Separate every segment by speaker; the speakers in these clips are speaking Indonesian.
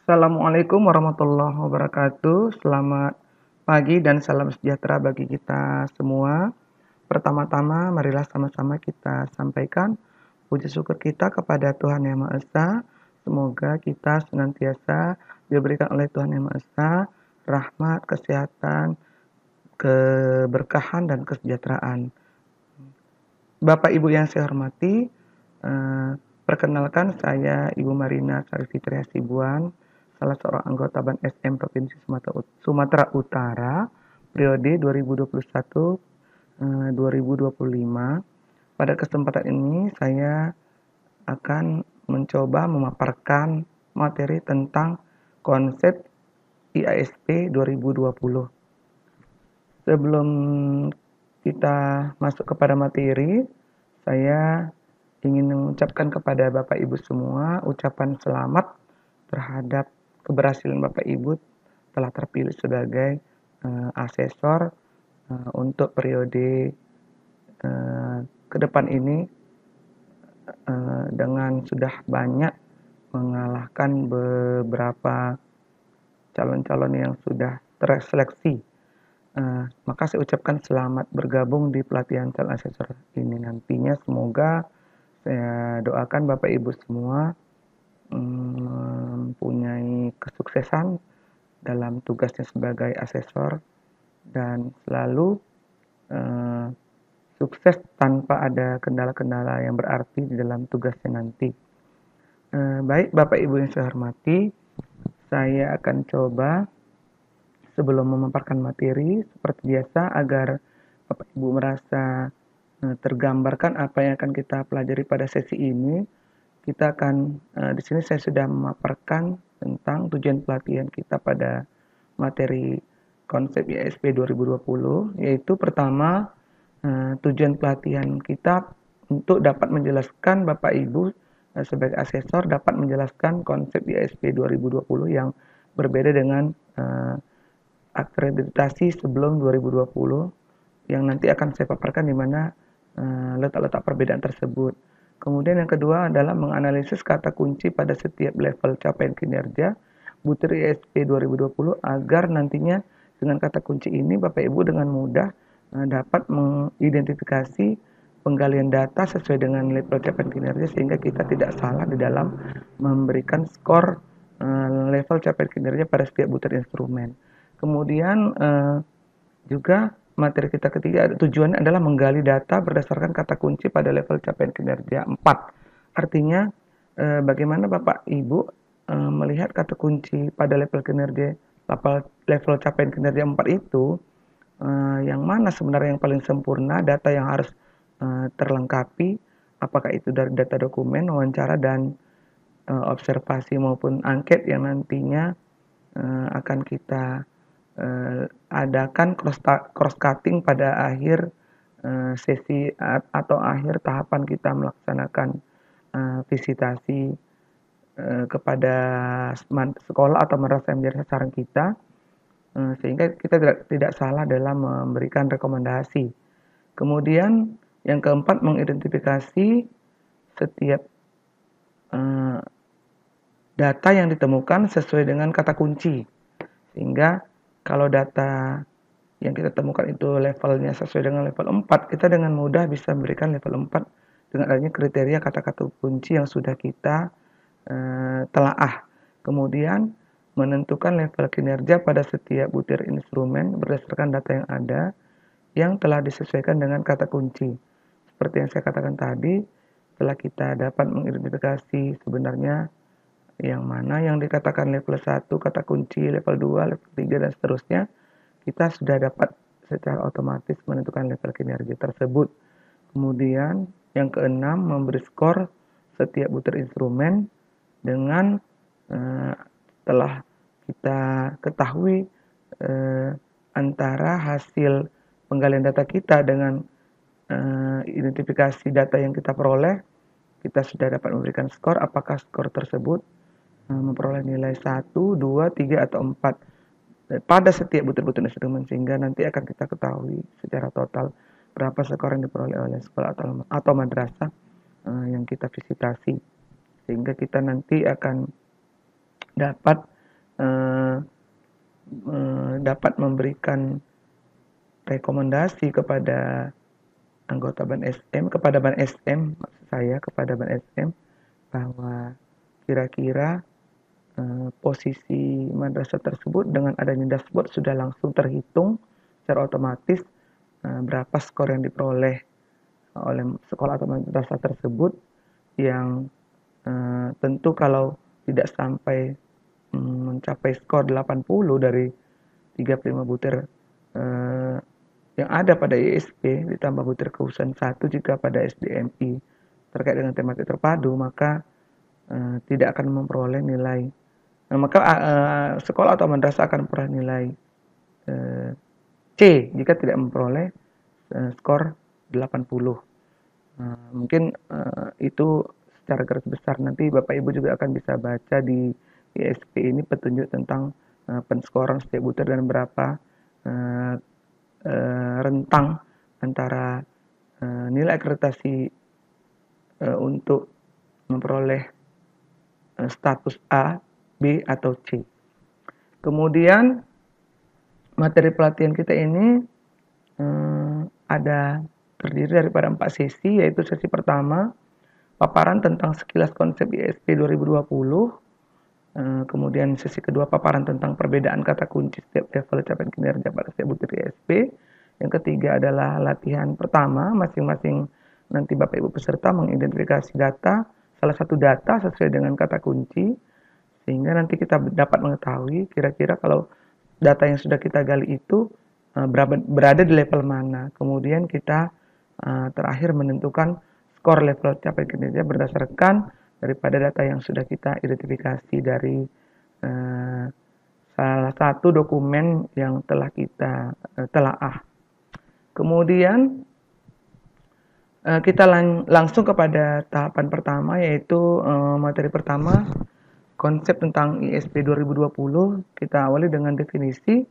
Speaker 1: Assalamualaikum warahmatullahi wabarakatuh. Selamat pagi dan salam sejahtera bagi kita semua. Pertama-tama, marilah sama-sama kita sampaikan puji syukur kita kepada Tuhan Yang Maha Esa. Semoga kita senantiasa diberikan oleh Tuhan Yang Maha Esa rahmat, kesehatan, keberkahan, dan kesejahteraan. Bapak Ibu yang saya hormati, perkenalkan saya Ibu Marina Sari Fitri Hasibuan, salah seorang anggota BAN SM Provinsi Sumatera Utara, periode 2021-2025. Pada kesempatan ini saya akan mencoba memaparkan materi tentang konsep IASP 2020. Sebelum kita masuk kepada materi, saya ingin mengucapkan kepada Bapak Ibu semua ucapan selamat terhadap keberhasilan Bapak Ibu telah terpilih sebagai asesor untuk periode ke depan ini dengan sudah banyak mengalahkan beberapa calon-calon yang sudah terseleksi. Maka saya ucapkan selamat bergabung di pelatihan calon asesor ini nantinya. Semoga saya doakan Bapak Ibu semua mempunyai kesuksesan dalam tugasnya sebagai asesor dan selalu sukses tanpa ada kendala-kendala yang berarti di dalam tugasnya nanti. Baik Bapak Ibu yang saya hormati, saya akan coba sebelum memaparkan materi seperti biasa agar Bapak Ibu merasa tergambarkan apa yang akan kita pelajari pada sesi ini. Kita akan di sini saya sudah memaparkan tentang tujuan pelatihan kita pada materi konsep IASP 2020, yaitu pertama tujuan pelatihan kita untuk dapat menjelaskan Bapak Ibu sebagai asesor dapat menjelaskan konsep IASP 2020 yang berbeda dengan akreditasi sebelum 2020 yang nanti akan saya paparkan di mana letak-letak perbedaan tersebut. Kemudian yang kedua adalah menganalisis kata kunci pada setiap level capaian kinerja butir IASP 2020 agar nantinya dengan kata kunci ini Bapak Ibu dengan mudah dapat mengidentifikasi penggalian data sesuai dengan level capaian kinerja sehingga kita tidak salah di dalam memberikan skor level capaian kinerja pada setiap butir instrumen. Kemudian juga materi kita ketiga tujuannya adalah menggali data berdasarkan kata kunci pada level capaian kinerja 4. Artinya bagaimana Bapak Ibu melihat kata kunci pada level kinerja level capaian kinerja 4 itu yang mana sebenarnya yang paling sempurna, data yang harus terlengkapi, apakah itu dari data dokumen, wawancara, dan observasi maupun angket yang nantinya akan kita adakan cross cutting pada akhir sesi atau akhir tahapan kita melaksanakan visitasi kepada sekolah atau madrasah yang menjadi sasaran kita, sehingga kita tidak salah dalam memberikan rekomendasi. Kemudian yang keempat, mengidentifikasi setiap data yang ditemukan sesuai dengan kata kunci, sehingga kalau data yang kita temukan itu levelnya sesuai dengan level 4, kita dengan mudah bisa memberikan level 4 dengan adanya kriteria kata-kata kunci yang sudah kita telaah. Kemudian menentukan level kinerja pada setiap butir instrumen berdasarkan data yang ada yang telah disesuaikan dengan kata kunci. Seperti yang saya katakan tadi, setelah kita dapat mengidentifikasi sebenarnya yang mana yang dikatakan level 1 kata kunci, level 2, level 3, dan seterusnya, kita sudah dapat secara otomatis menentukan level kinerja tersebut. Kemudian yang keenam, memberi skor setiap butir instrumen dengan telah kita ketahui antara hasil penggalian data kita dengan identifikasi data yang kita peroleh, kita sudah dapat memberikan skor apakah skor tersebut memperoleh nilai 1, 2, 3, atau 4 pada setiap butir-butir instrumen, sehingga nanti akan kita ketahui secara total berapa skor yang diperoleh oleh sekolah atau madrasah yang kita visitasi, sehingga kita nanti akan dapat eh, dapat memberikan rekomendasi kepada anggota Ban SM, kepada Ban SM, maksud saya kepada Ban SM, bahwa kira-kira posisi madrasah tersebut dengan adanya dashboard sudah langsung terhitung secara otomatis berapa skor yang diperoleh oleh sekolah atau madrasah tersebut, yang tentu kalau tidak sampai mencapai skor 80 dari 35 butir yang ada pada ISP ditambah butir keusahan 1 jika pada SDMI terkait dengan tematik terpadu, maka tidak akan memperoleh nilai. Maka sekolah atau madrasah akan memperoleh nilai C jika tidak memperoleh skor 80. Mungkin itu secara garis besar. Nanti Bapak Ibu juga akan bisa baca di ISP ini petunjuk tentang penskoran setiap butir dan berapa rentang antara nilai akreditasi untuk memperoleh status A, B, atau C. Kemudian materi pelatihan kita ini ada terdiri daripada 4 sesi, yaitu sesi pertama paparan tentang sekilas konsep ISP 2020, kemudian sesi kedua paparan tentang perbedaan kata kunci setiap level capaian kinerja pada setiap butir ISP. Yang ketiga adalah latihan pertama, masing-masing nanti Bapak Ibu peserta mengidentifikasi data, salah satu data sesuai dengan kata kunci, sehingga nanti kita dapat mengetahui kira-kira kalau data yang sudah kita gali itu berada di level mana. Kemudian kita terakhir menentukan skor level capaian kinerja berdasarkan daripada data yang sudah kita identifikasi dari salah satu dokumen yang telah kita telaah. Kemudian kita langsung kepada tahapan pertama, yaitu materi pertama, konsep tentang ISP 2020. Kita awali dengan definisi,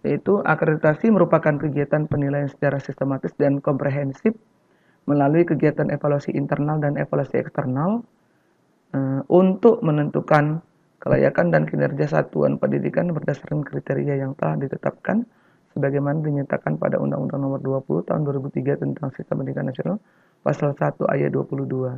Speaker 1: yaitu akreditasi merupakan kegiatan penilaian secara sistematis dan komprehensif melalui kegiatan evaluasi internal dan evaluasi eksternal untuk menentukan kelayakan dan kinerja satuan pendidikan berdasarkan kriteria yang telah ditetapkan sebagaimana dinyatakan pada Undang-Undang Nomor 20 Tahun 2003 tentang Sistem Pendidikan Nasional Pasal 1 Ayat 22.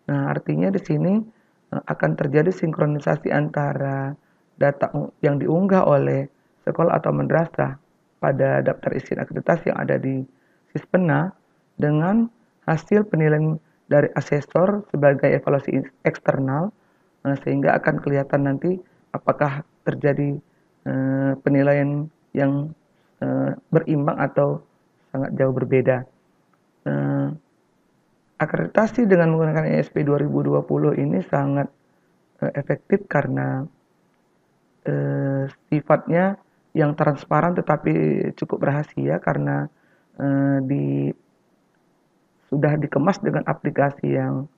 Speaker 1: Nah, artinya di sini akan terjadi sinkronisasi antara data yang diunggah oleh sekolah atau madrasah pada daftar izin akreditasi yang ada di Sispena dengan hasil penilaian dari asesor sebagai evaluasi eksternal, sehingga akan kelihatan nanti apakah terjadi penilaian yang berimbang atau sangat jauh berbeda. Akreditasi dengan menggunakan ISP 2020 ini sangat efektif karena sifatnya yang transparan tetapi cukup rahasia, karena sudah dikemas dengan aplikasi yang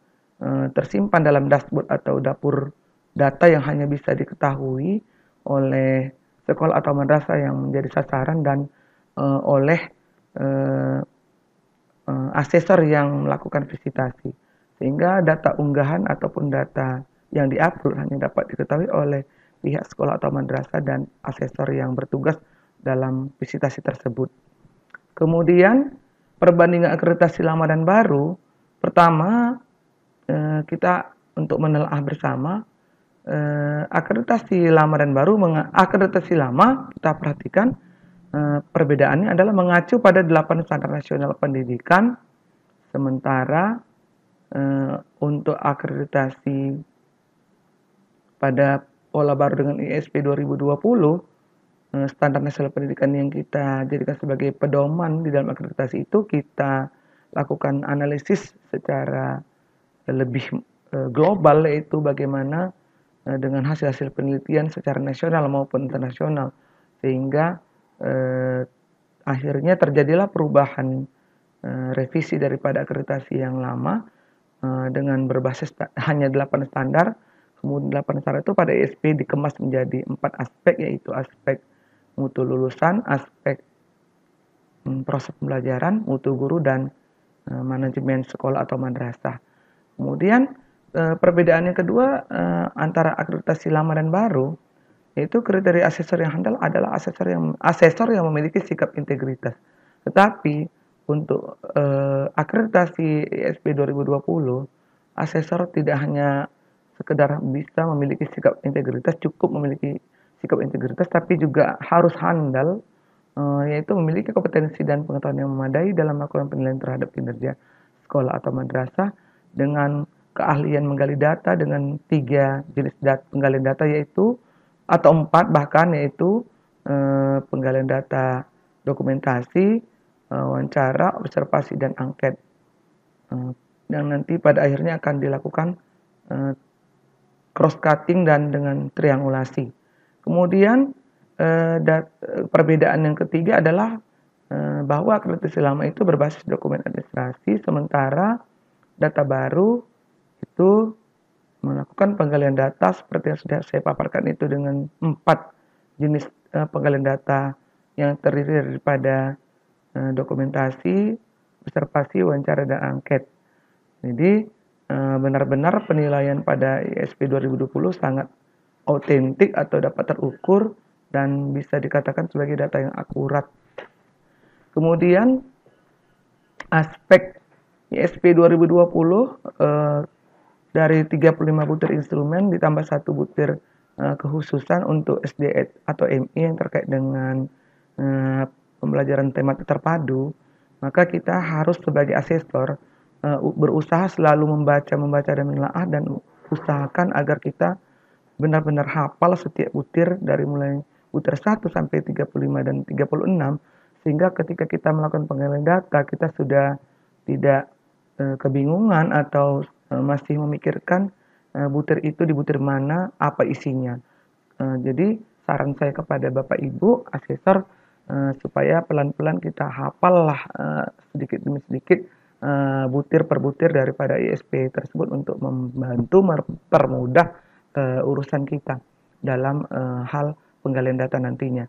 Speaker 1: tersimpan dalam dashboard atau dapur data yang hanya bisa diketahui oleh sekolah atau madrasah yang menjadi sasaran dan oleh asesor yang melakukan visitasi, sehingga data unggahan ataupun data yang diupload hanya dapat diketahui oleh pihak sekolah atau madrasah dan asesor yang bertugas dalam visitasi tersebut. Kemudian perbandingan akreditasi lama dan baru, pertama kita untuk menelaah bersama akreditasi lama dan baru. Akreditasi lama kita perhatikan perbedaannya adalah mengacu pada 8 standar nasional pendidikan, sementara untuk akreditasi pada pola baru dengan ISP 2020, standar nasional pendidikan yang kita jadikan sebagai pedoman di dalam akreditasi itu, kita lakukan analisis secara lebih global, yaitu bagaimana dengan hasil-hasil penelitian secara nasional maupun internasional, sehingga akhirnya terjadilah perubahan revisi daripada akreditasi yang lama dengan berbasis hanya 8 standar. Kemudian 8 standar itu pada ISP dikemas menjadi 4 aspek, yaitu aspek mutu lulusan, aspek proses pembelajaran, mutu guru, dan manajemen sekolah atau madrasah. Kemudian perbedaan yang kedua antara akreditasi lama dan baru, Yaitu kriteria asesor yang handal adalah asesor yang memiliki sikap integritas. Tetapi untuk akreditasi ISP 2020, asesor tidak hanya sekedar bisa memiliki sikap integritas, cukup memiliki sikap integritas, tapi juga harus handal, yaitu memiliki kompetensi dan pengetahuan yang memadai dalam melakukan penilaian terhadap kinerja sekolah atau madrasah dengan keahlian menggali data dengan 3 jenis penggalian data, yaitu atau 4 bahkan, yaitu penggalian data dokumentasi, wawancara, observasi, dan angket. Yang nanti pada akhirnya akan dilakukan cross cutting dan dengan triangulasi. Kemudian perbedaan yang ketiga adalah bahwa akreditasi lama itu berbasis dokumen administrasi, sementara data baru itu melakukan penggalian data seperti yang sudah saya paparkan itu dengan 4 jenis penggalian data yang terdiri daripada dokumentasi, observasi, wawancara, dan angket. Jadi benar-benar penilaian pada ISP 2020 sangat autentik atau dapat terukur dan bisa dikatakan sebagai data yang akurat. Kemudian aspek ISP 2020 dari 35 butir instrumen ditambah 1 butir kekhususan untuk SD atau MI yang terkait dengan pembelajaran tematik terpadu, maka kita harus sebagai asesor berusaha selalu membaca dan menelaah dan usahakan agar kita benar-benar hafal setiap butir dari mulai butir 1 sampai 35 dan 36, sehingga ketika kita melakukan penggalian data kita sudah tidak kebingungan atau masih memikirkan butir itu di butir mana, apa isinya. Jadi saran saya kepada Bapak Ibu asesor supaya pelan-pelan kita hafallah sedikit demi sedikit butir per butir daripada ISP tersebut untuk membantu mempermudah urusan kita dalam hal penggalian data nantinya.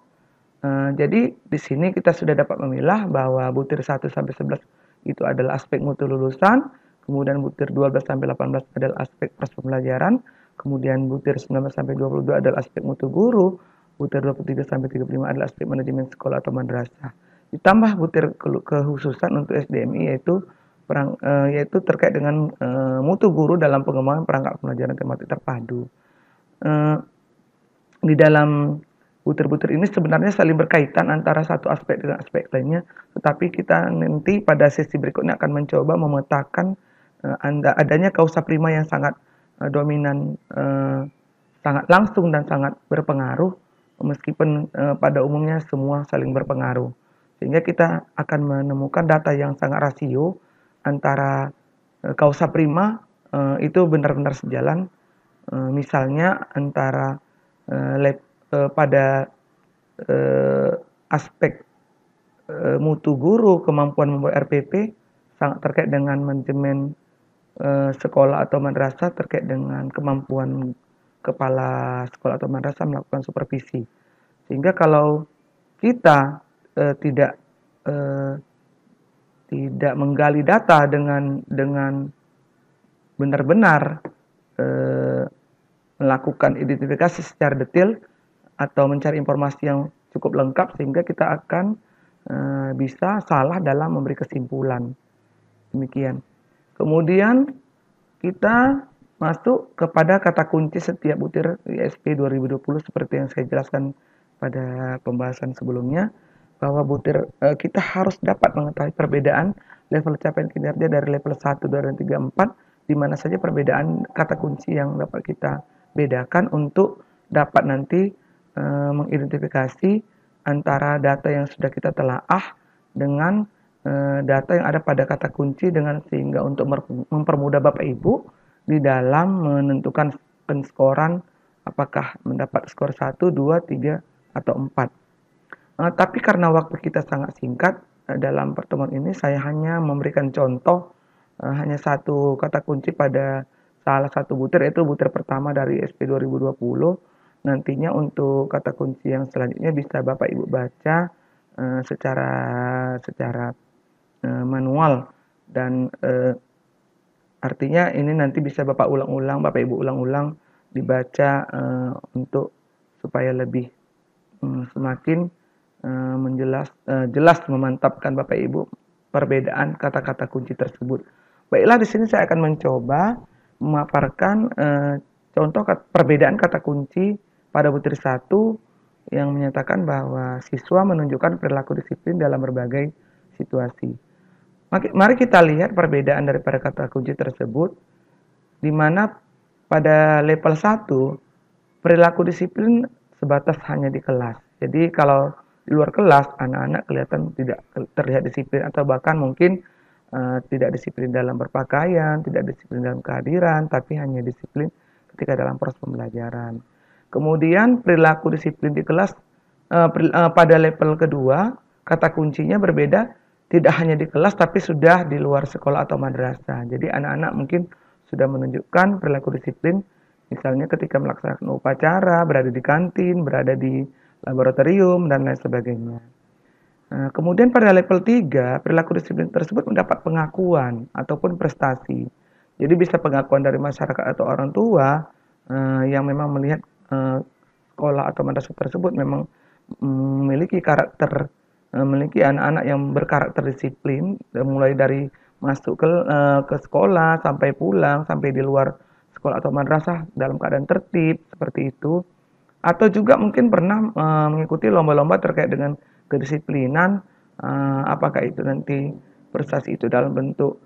Speaker 1: Jadi di sini kita sudah dapat memilah bahwa butir 1 sampai 11 itu adalah aspek mutu lulusan, kemudian butir 12 sampai 18 adalah aspek pros pembelajaran, kemudian butir 19 sampai 22 adalah aspek mutu guru, butir 23 sampai 35 adalah aspek manajemen sekolah atau madrasah. Ditambah butir kekhususan untuk SDMI yaitu terkait dengan mutu guru dalam pengembangan perangkat pembelajaran tematik terpadu. Di dalam butir-butir ini sebenarnya saling berkaitan antara satu aspek dengan aspek lainnya, tetapi kita nanti pada sesi berikutnya akan mencoba memetakan adanya kausa prima yang sangat dominan, sangat langsung dan sangat berpengaruh, meskipun pada umumnya semua saling berpengaruh. Sehingga kita akan menemukan data yang sangat rasio antara kausa prima itu benar-benar sejalan, misalnya antara pada aspek mutu guru, kemampuan membuat RPP sangat terkait dengan manajemen sekolah atau madrasah terkait dengan kemampuan kepala sekolah atau madrasah melakukan supervisi. Sehingga kalau kita tidak menggali data dengan benar-benar melakukan identifikasi secara detail atau mencari informasi yang cukup lengkap, sehingga kita akan bisa salah dalam memberi kesimpulan. Demikian. Kemudian kita masuk kepada kata kunci setiap butir ISP 2020 seperti yang saya jelaskan pada pembahasan sebelumnya, bahwa butir kita harus dapat mengetahui perbedaan level capaian kinerja dari level 1, 2, dan 3, 4, di mana saja perbedaan kata kunci yang dapat kita bedakan untuk dapat nanti mengidentifikasi antara data yang sudah kita telaah dengan data yang ada pada kata kunci, dengan sehingga untuk mempermudah Bapak Ibu di dalam menentukan penskoran apakah mendapat skor 1, 2, 3, atau 4. Tapi karena waktu kita sangat singkat dalam pertemuan ini, saya hanya memberikan contoh hanya satu kata kunci pada salah satu butir, yaitu butir pertama dari SP 2020. Nantinya untuk kata kunci yang selanjutnya bisa Bapak Ibu baca secara manual, dan artinya ini nanti bisa Bapak ulang-ulang, Bapak Ibu ulang-ulang dibaca untuk supaya lebih semakin jelas memantapkan Bapak Ibu perbedaan kata-kata kunci tersebut. Baiklah, di sini saya akan mencoba memaparkan contoh perbedaan kata kunci pada butir 1 yang menyatakan bahwa siswa menunjukkan perilaku disiplin dalam berbagai situasi. Mari kita lihat perbedaan daripada kata kunci tersebut, di mana pada level 1 perilaku disiplin sebatas hanya di kelas. Jadi kalau di luar kelas, anak-anak kelihatan tidak terlihat disiplin atau bahkan mungkin tidak disiplin dalam berpakaian, tidak disiplin dalam kehadiran, tapi hanya disiplin ketika dalam proses pembelajaran. Kemudian perilaku disiplin di kelas pada level kedua, kata kuncinya berbeda, tidak hanya di kelas tapi sudah di luar sekolah atau madrasah. Jadi anak-anak mungkin sudah menunjukkan perilaku disiplin, misalnya ketika melaksanakan upacara, berada di kantin, berada di laboratorium, dan lain sebagainya. Kemudian pada level 3, perilaku disiplin tersebut mendapat pengakuan ataupun prestasi. Jadi bisa pengakuan dari masyarakat atau orang tua yang memang melihat sekolah atau madrasah tersebut memang memiliki memiliki anak-anak yang berkarakter disiplin, mulai dari masuk ke sekolah, sampai pulang, sampai di luar sekolah atau madrasah dalam keadaan tertib, seperti itu. Atau juga mungkin pernah mengikuti lomba-lomba terkait dengan kedisiplinan, apakah itu nanti prestasi itu dalam bentuk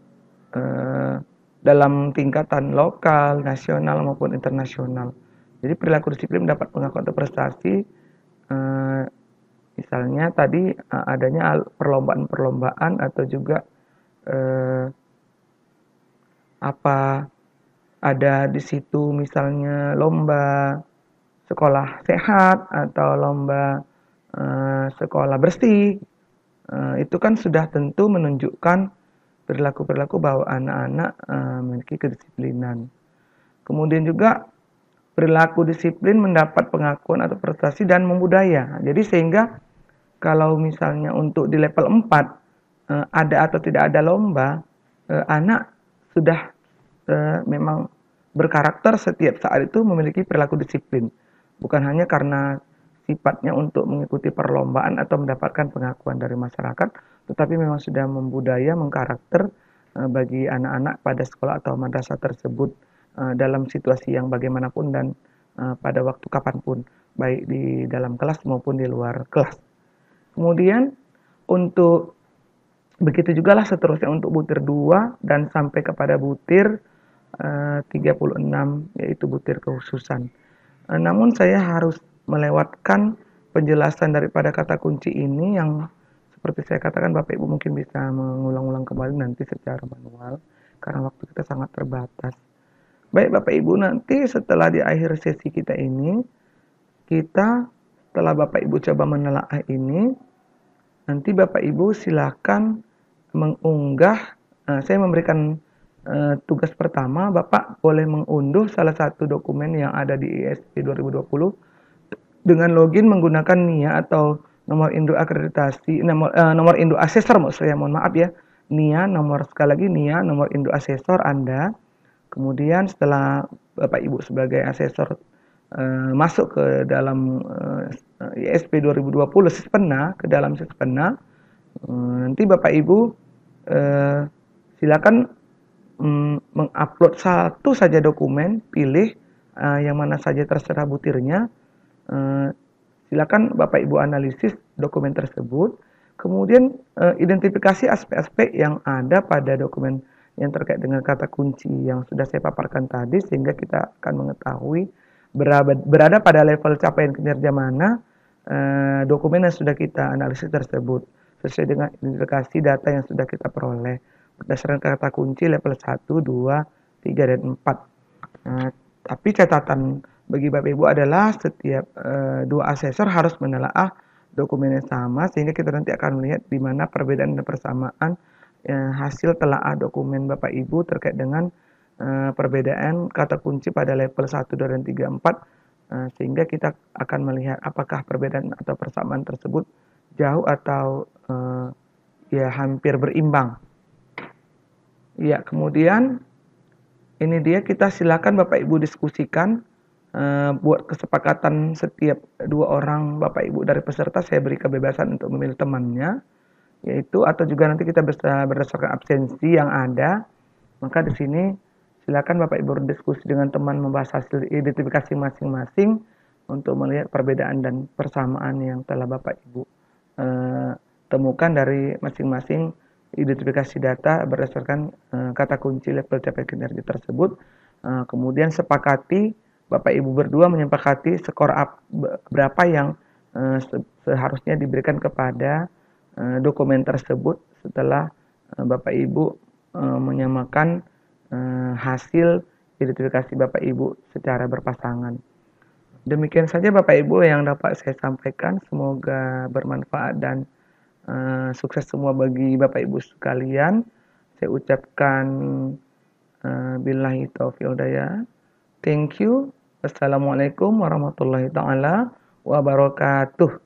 Speaker 1: dalam tingkatan lokal, nasional, maupun internasional. Jadi perilaku disiplin mendapat pengakuan atau prestasi, misalnya tadi adanya perlombaan-perlombaan atau juga ada di situ misalnya lomba sekolah sehat atau lomba sekolah bersih, itu kan sudah tentu menunjukkan perilaku-perilaku bahwa anak-anak memiliki kedisiplinan. Kemudian juga perilaku disiplin mendapat pengakuan atau prestasi dan membudaya. Jadi sehingga kalau misalnya untuk di level 4 ada atau tidak ada lomba, anak sudah memang berkarakter setiap saat itu memiliki perilaku disiplin. Bukan hanya karena sifatnya untuk mengikuti perlombaan atau mendapatkan pengakuan dari masyarakat, tetapi memang sudah membudaya, mengkarakter bagi anak-anak pada sekolah atau madrasah tersebut dalam situasi yang bagaimanapun dan pada waktu kapanpun, baik di dalam kelas maupun di luar kelas. Kemudian untuk begitu juga lah seterusnya untuk butir 2 dan sampai kepada butir 36, yaitu butir kekhususan. Namun saya harus melewatkan penjelasan daripada kata kunci ini yang seperti saya katakan, Bapak Ibu mungkin bisa mengulang-ulang kembali nanti secara manual karena waktu kita sangat terbatas. Baik Bapak Ibu, nanti setelah di akhir sesi kita ini, setelah Bapak Ibu coba menelaah ini, nanti Bapak Ibu silakan mengunggah, saya memberikan tugas pertama, Bapak boleh mengunduh salah satu dokumen yang ada di ISP 2020 dengan login menggunakan NIA atau nomor induk akreditasi, nomor induk asesor, mohon maaf ya, NIA, sekali lagi NIA, nomor induk asesor Anda. Kemudian setelah Bapak Ibu sebagai asesor masuk ke dalam ISP 2020 Sispena, ke dalam Sispena, nanti Bapak Ibu silakan mengupload satu saja dokumen, pilih yang mana saja terserah butirnya. Silakan Bapak Ibu analisis dokumen tersebut, kemudian identifikasi aspek-aspek yang ada pada dokumen yang terkait dengan kata kunci yang sudah saya paparkan tadi, sehingga kita akan mengetahui berada pada level capaian kinerja mana dokumen yang sudah kita analisis tersebut, sesuai dengan identifikasi data yang sudah kita peroleh berdasarkan kata kunci level 1, 2, 3, dan 4. Tapi catatan bagi Bapak Ibu adalah setiap dua asesor harus menelaah dokumen yang sama, sehingga kita nanti akan melihat di mana perbedaan dan persamaan hasil telaah dokumen Bapak Ibu terkait dengan perbedaan kata kunci pada level 1, 2, dan 3, 4, sehingga kita akan melihat apakah perbedaan atau persamaan tersebut jauh atau ya hampir berimbang. Ya, kemudian ini dia, kita silakan Bapak Ibu diskusikan buat kesepakatan setiap dua orang Bapak Ibu dari peserta saya beri kebebasan untuk memilih temannya, yaitu atau juga nanti kita bisa berdasarkan absensi yang ada, maka di sini silakan Bapak Ibu berdiskusi dengan teman membahas hasil identifikasi masing-masing untuk melihat perbedaan dan persamaan yang telah Bapak Ibu temukan dari masing-masing identifikasi data berdasarkan kata kunci level capaian kinerja tersebut. Kemudian sepakati Bapak Ibu berdua menyepakati skor berapa yang seharusnya diberikan kepada dokumen tersebut setelah Bapak Ibu menyamakan hasil identifikasi Bapak Ibu secara berpasangan. Demikian saja Bapak Ibu yang dapat saya sampaikan. Semoga bermanfaat dan sukses semua bagi Bapak Ibu sekalian. Saya ucapkan billahi taufiq wal hidayah. Thank you. Wassalamualaikum warahmatullahi taala wabarakatuh.